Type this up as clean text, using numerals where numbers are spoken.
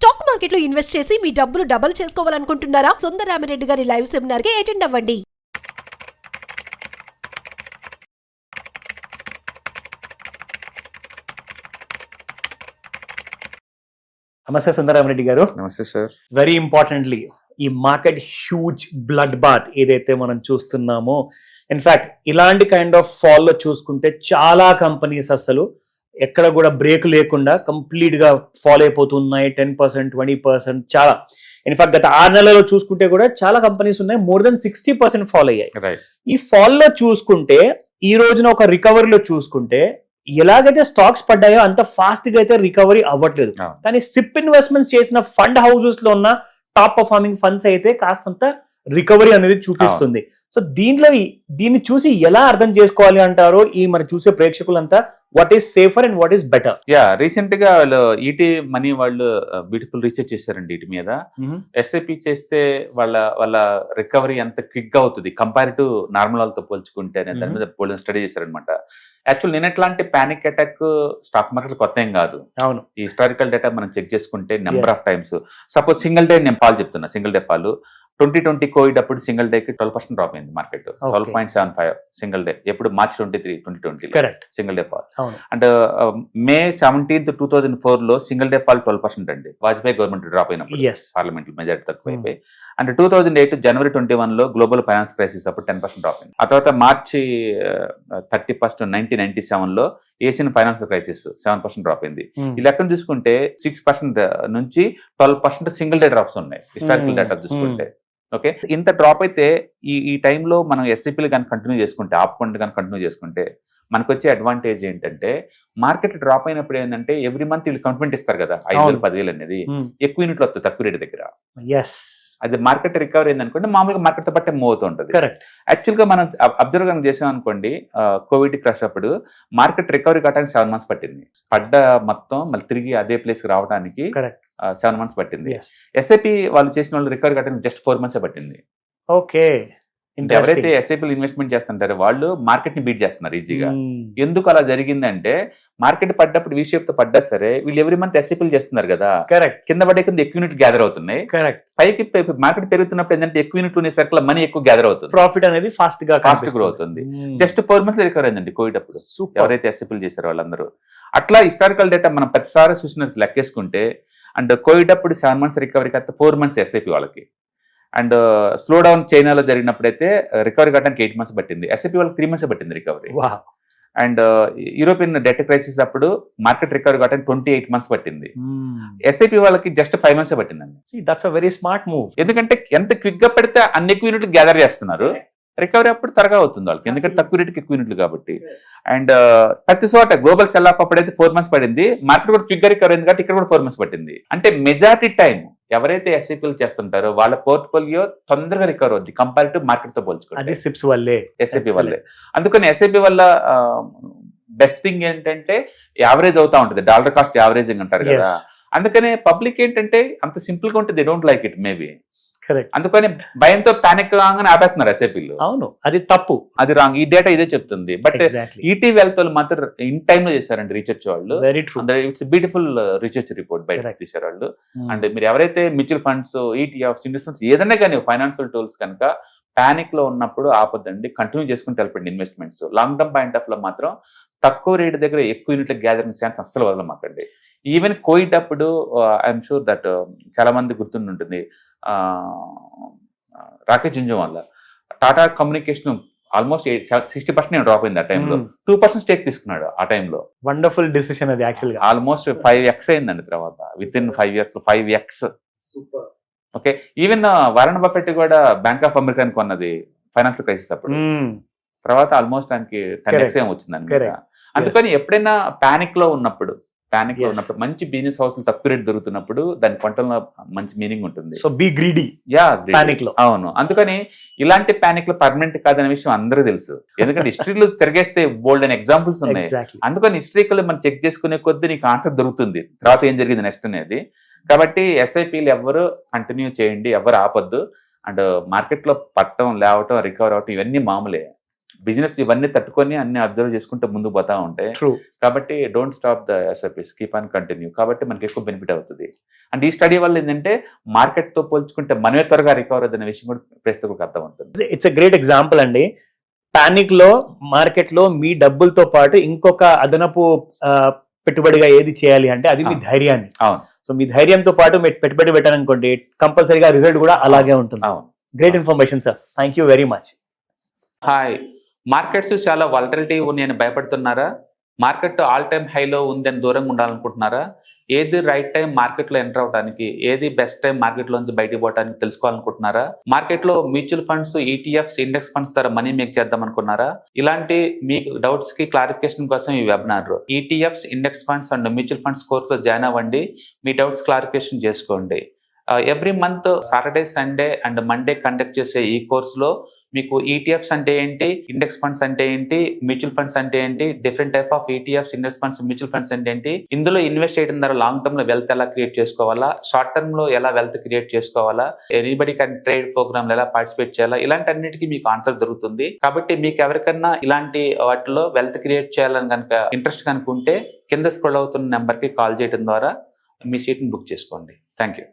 Stock మార్కెట్లో invest చేసి మీ డబ్బులు డబుల్ చేసుకోవాలనుకుంటున్నారా? సుందరరామిరెడ్డి గారి లైవ్ సెమినార్ కి అటెండ్ అవ్వండి. నమస్తే సుందరరామిరెడ్డి గారు. నమస్తే సార్. వెరీ ఇంపార్టెంట్లీ ఈ మార్కెట్ హ్యూజ్ బ్లడ్ బాత్ ఏదైతే మనం చూస్తున్నామో, ఇన్ఫాక్ట్ ఇలాంటి కైండ్ ఆఫ్ ఫాల్ లో చూసుకుంటే చాలా కంపెనీస్ అసలు ఎక్కడ కూడా బ్రేక్ లేకుండా కంప్లీట్ గా ఫాల్ అయిపోతున్నాయి. 10%, 20% చాలా. ఇన్ఫాక్ట్ గత 6 నెలల్లో చూసుకుంటే కూడా చాలా కంపెనీస్ ఉన్నాయి మోర్ దెన్ 60% ఫాల్ అయ్యాయి. ఈ ఫాల్ లో చూసుకుంటే ఈ రోజున ఒక రికవరీలో చూసుకుంటే ఎలాగైతే స్టాక్స్ పడ్డాయో అంత ఫాస్ట్ గా అయితే రికవరీ అవ్వట్లేదు. కానీ సిప్ ఇన్వెస్ట్మెంట్స్ చేసిన ఫండ్ హౌసెస్ లో ఉన్న టాప్ పర్ఫార్మింగ్ ఫండ్స్ అయితే కాస్తంత రికవరీ అనేది చూపిస్తుంది. సో దీన్ని చూసి ఎలా అర్థం చేసుకోవాలి అంటారో ఈ మనం చూసే ప్రేక్షకులంతా, what is safer and what is better? Recent గా వాళ్ళు ఈటీ మనీ వాళ్ళు బ్యూటిఫుల్ రీసెర్చ్ చేశారండి వీటి మీద. ఎస్ఐపి చేస్తే వాళ్ళ రికవరీ ఎంత క్విక్ గా అవుతుంది కంపేర్ టు నార్మల్ వాళ్ళతో పోల్చుకుంటే అనే దాని మీద స్టడీ చేశారనమాట. యాక్చువల్ నేను ఎట్లాంటి పానిక్ అటాక్ స్టాక్ మార్కెట్ కొత్త ఏం కాదు. అవును, ఈ హిస్టారికల్ డేటా మనం చెక్ చేసుకుంటే number of times, suppose single day నేను పాలు చెప్తున్నా, సింగిల్ డే పాలు 2020 కోవిడ్ అప్పుడు సింగిల్ డే కి 12% డ్రాప్ అయింది మార్కెట్. 12.75 single day. ఎప్పుడు March 23, 2020 single day fall. And May 17, 2004 లో సింగిల్ డే పాల్ 12% అండి. వాజ్పేయి గవర్నమెంట్ డ్రాప్ అయినప్పుడు పార్లమెంట్ మెజారిటీ తక్కువ అయిపోయి. అండ్ 2008 జనవరి 21 లో గ్లోబల్ ఫైనాన్స్ క్రైసిస్ అప్పుడు 10% డ్రాప్ అయింది. ఆ తర్వాత మార్చి 31, 1997 లో ఏషియన్ ఫైనాన్స్ క్రైసిస్ 7% డ్రాప్ అయింది. ఈ లెక్కను చూసుకుంటే 6% నుంచి 12% సింగిల్ డే డ్రాప్స్ ఉన్నాయి హిస్టారికల్ డేటా చూసుకుంటే. ఓకే, ఇంత డ్రాప్ అయితే ఈ టైంలో మనం ఎస్ఐపీలు కానీ కంటిన్యూ చేసుకుంటే, ఆప్కుండా కానీ కంటిన్యూ చేసుకుంటే మనకు వచ్చే అడ్వాంటేజ్ ఏంటంటే, మార్కెట్ డ్రాప్ అయినప్పుడు ఏంటంటే ఎవ్రీ మంత్ వీళ్ళు కమిట్మెంట్ ఇస్తారు కదా, 5,000, 10,000 అనేది ఎక్కువ యూనిట్లు వస్తుంది తక్కువ రేటు దగ్గర. అది మార్కెట్ రికవరీ అయిందనుకోండి, మామూలుగా మార్కెట్ తో పట్టే మూవ్ అవుతూ ఉంటుంది. యాక్చువల్ గా మనం అబ్జర్వ్ గా చేసాం అనుకోండి, కోవిడ్ క్రాష్ అప్పుడు మార్కెట్ రికవరీ కావడానికి 7 months పట్టింది. పడ్డ మొత్తం మళ్ళీ తిరిగి అదే ప్లేస్ కి రావడానికి 7 months పట్టింది. ఎస్ఐపి వాళ్ళు చేసిన వాళ్ళు రికవరీ కావడానికి జస్ట్ 4 months పట్టింది. ఓకే, ఎవరైతే ఎస్ఐపీలు ఇన్వెస్ట్మెంట్ చేస్తుంటారో వాళ్ళు మార్కెట్ ని బీట్ చేస్తున్నారు ఈజీగా. ఎందుకు అలా జరిగిందంటే, మార్కెట్ పడ్డప్పుడు వీషేప్ తో పడ్డా సరే వీళ్ళు ఎవ్రీ మంత్ ఎస్ఐపీలు చేస్తున్నారు కదా, కింద పడే కింద ఎక్కువ యూనిట్ గ్యాదర్ అవుతున్నాయి. పైకి మార్కెట్ పెరుగుతున్నప్పుడు ఏంటంటే ఎక్కువ యూనిట్లు ఉన్న సర్కిల్ మనీ ఎక్కువ గ్యాదర్ అవుతుంది, ప్రాఫిట్ అనేది ఫాస్ట్ గ్రో అవుతుంది. జస్ట్ 4 months రికవర్ అయిందండి కోవిడ్ అప్పుడు ఎవరైతే ఎస్ఐపీలు చేశారో వాళ్ళందరూ. అట్లా హిస్టారికల్ డేటా మనం ప్రతిసారి చూసినట్టు లెక్కేసుకుంటే, అండ్ కోవిడ్ అప్పుడు 7 months రికవరీ కాస్త 4 months ఎస్ఐపీ వాళ్ళకి. అండ్ స్లో డౌన్ చైనాలో జరిగినప్పుడైతే రికవరీ కావడానికి 8 months పట్టింది. ఎస్ఐపి వాళ్ళకి 3 months పట్టింది recovery. And European debt crisis అప్పుడు మార్కెట్ రికవరీ కావడానికి 28 months పట్టింది. ఎస్ఐపి వాళ్ళకి జస్ట్ 5 months పట్టిందండి. That's a very smart move. ఎందుకంటే ఎంత క్విక్ గా పెడితే అన్ని ఎక్కువ యూనిట్లు గ్యాదర్ చేస్తున్నారు, రికవరీ అప్పుడు త్వరగా అవుతుంది వాళ్ళకి, ఎందుకంటే తక్కువ రేటుకి ఎక్కువ యూనిట్లు కాబట్టి. అండ్ ప్రతి చోట గ్లోబల్ సెల్ ఆఫ్ అప్పుడైతే 4 months పడింది, మార్కెట్ కూడా క్విక్ గా రికవర్ అయింది కాబట్టి ఇక్కడ కూడా 4 months పట్టింది. అంటే మెజారిటీ టైం ఎవరైతే ఎస్ఐపీలు చేస్తుంటారో వాళ్ళ పోర్ట్ఫోలియో తొందరగా రికవర్ అవుతుంది కంపేర్ టు మార్కెట్ తో పోల్చుకుంటే, ఎస్ఐపి వల్లే. అందుకని ఎస్ఐపి వల్ల బెస్ట్ థింగ్ ఏంటంటే యావరేజ్ అవుతా ఉంటుంది, డాలర్ కాస్ట్ యావరేజింగ్ అంటారు కదా. అందుకనే పబ్లిక్ ఏంటంటే అంత సింపుల్ గా ఉంటే they don't like it maybe. అందుకని భయంతో పానిక్ కాగానే ఆపేస్తున్నారు ఎస్ఐపీలు. అవును, అది తప్పు, అది రాంగ్. ఈ డేటా ఇదే చెప్తుంది. బట్ ఈటీ వెల్త్ వాళ్ళు మాత్రం ఇన్ టైమ్ లో చేశారండి రీసెర్చ్ వాళ్ళు. ఇట్స్ బ్యూటిఫుల్ రీసెర్చ్ రిపోర్ట్ బయట తీశారు వాళ్ళు. అండ్ మీరు ఎవరైతే మ్యూచువల్ ఫండ్స్, ఈటీఎఫ్స్, ఇన్వెస్ట్మెంట్స్ ఏదైనా కానీ ఫైనాన్షియల్ టూల్స్ కనుక పానిక్ లో ఉన్నప్పుడు ఆపొద్దండి, కంటిన్యూ చేసుకుని తెలపండి investments. Long term point of లో మాత్రం తక్కువ రేటు దగ్గర ఎక్కువ యూనిట్ల గ్యాదరింగ్ ఛాన్స్ అస్సలు వదలమాకండి. ఈవెన్ కోవిడ్ అప్పుడు ఐఎమ్ షూర్ దట్ చాలా మంది గుర్తుంటుంది, Rakesh Jhunjhunwala Tata communication almost 60% drop అయింది. ఆ టైంలో 2% స్టేక్ తీసుకున్నాడు. ఆ టైంలో వండర్ఫుల్ డిసిషన్ అది. యాక్చువల్గా ఆల్మోస్ట్ 5x అయిందండి తర్వాత, with in 5 years 5x. Okay, even Warren Buffett కూడా బ్యాంక్ ఆఫ్ అమెరికా కొన్నది ఫైనాన్షియల్ క్రైసిస్ అప్పుడు. తర్వాత ఆల్మోస్ట్ దానికి 10x ఏం వచ్చిందండి. అందుకని ఎప్పుడైనా పానిక్ లో ఉన్నప్పుడు మంచి బిజినెస్ హౌస్ తక్కువ రేట్ దొరుకుతున్నప్పుడు దాని పంటలో మంచి మీనింగ్ ఉంటుంది. So be greedy. అవును, అందుకని ఇలాంటి పానిక్ లో పర్మనెంట్ కాదనే విషయం అందరూ తెలుసు. ఎందుకంటే హిస్టరీలో తిరిగేస్తే బోల్డ్ అని ఎగ్జాంపుల్స్ ఉన్నాయి. అందుకని హిస్టరీకల్ మనం చెక్ చేసుకునే కొద్ది నీకు ఆన్సర్ దొరుకుతుంది తర్వాత ఏం జరిగింది నెక్స్ట్ అనేది. కాబట్టి ఎస్ఐపీలు ఎవరు కంటిన్యూ చేయండి, ఎవరు ఆపొద్దు. అండ్ మార్కెట్ లో పట్టడం, లేవటం, రికవర్ అవటం ఇవన్నీ మామూలే. బిజినెస్ ఇవన్నీ తట్టుకొని అన్ని అబ్జర్వ్ చేసుకుంటూ ముందుకు పోతా ఉంటాయి. ట్రూ. కాబట్టి don't stop the SIPs, keep on continue. కాబట్టి మనకి ఎక్కువ బెనిఫిట్ అవుతుంది. అండ్ ఈ స్టడీ వల్ల ఏంటంటే మార్కెట్ తో పోల్చుకుంటే మనమే త్వరగా రికవర్ అవుతున్న విషయం కూడా ప్రేక్షకులకు అర్థం అవుతుంది. ఇట్స్ ఎ గ్రేట్ ఎగ్జాంపుల్ అండి. పానిక్ లో మార్కెట్ లో మీ డబ్బులతో పాటు ఇంకొక అదనపు పెట్టుబడిగా ఏది చేయాలి అంటే అది మీ ధైర్యాన్ని. అవును. సో మీ ధైర్యంతో పాటు మీరు పెట్టుబడి పెట్టాలనుకోండి, కంపల్సరీగా రిజల్ట్ కూడా అలాగే ఉంటుంది. అవును. Great information sir, thank you very much. Hi, markets చాలా వాలటిలిటీ ఉన్నాయని భయపడుతున్నారా? మార్కెట్ ఆల్ టైమ్ హైలో ఉందని దూరంగా ఉండాలనుకుంటున్నారా? ఏది రైట్ టైం మార్కెట్లో ఎంటర్ అవడానికి, ఏది బెస్ట్ టైం మార్కెట్లోంచి బయటకు పోవడానికి తెలుసుకోవాలనుకుంటున్నారా? మార్కెట్లో mutual funds, ETFs, index funds ద్వారా మనీ మేక్ చేద్దాం అనుకున్నారా? ఇలాంటి మీ డౌట్స్ కి క్లారిఫికేషన్ కోసం ఈ webinar. ETFs, index funds and mutual funds కోర్సులో జాయిన్ అవ్వండి. మీ డౌట్స్ క్లారిఫికేషన్ చేసుకోండి. Every month Saturday, Sunday and Monday conduct చేసే ఈ కోర్సులో మీకు ఈటీఎఫ్స్ అంటే ఏంటి, ఇండెక్స్ ఫండ్స్ అంటే ఏంటి, మ్యూచువల్ ఫండ్స్ అంటే ఏంటి, different type of ETFs, index funds, mutual funds అంటే ఏంటి, ఇందులో ఇన్వెస్ట్ చేయడం ద్వారా లాంగ్ టర్మ్ లో వెల్త్ ఎలా క్రియేట్ చేసుకోవాలా, షార్ట్ టర్మ్ లో ఎలా వెల్త్ క్రియేట్ చేసుకోవాలా, ఎనీబడి కెన్ ట్రేడ్ ప్రోగ్రామ్ ఎలా పార్టిసిపేట్ చేయాలా, ఇలాంటి అన్నిటికీ మీకు ఆన్సర్ దొరుకుతుంది. కాబట్టి మీకు ఎవరికన్నా ఇలాంటి వాటిలో వెల్త్ క్రియేట్ చేయాలని కనుక ఇంట్రెస్ట్ కనుకుంటే కింద స్క్రోల్ అవుతున్న నెంబర్ కి కాల్ చేయడం ద్వారా మీ సీట్ ని బుక్ చేసుకోండి. Thank you.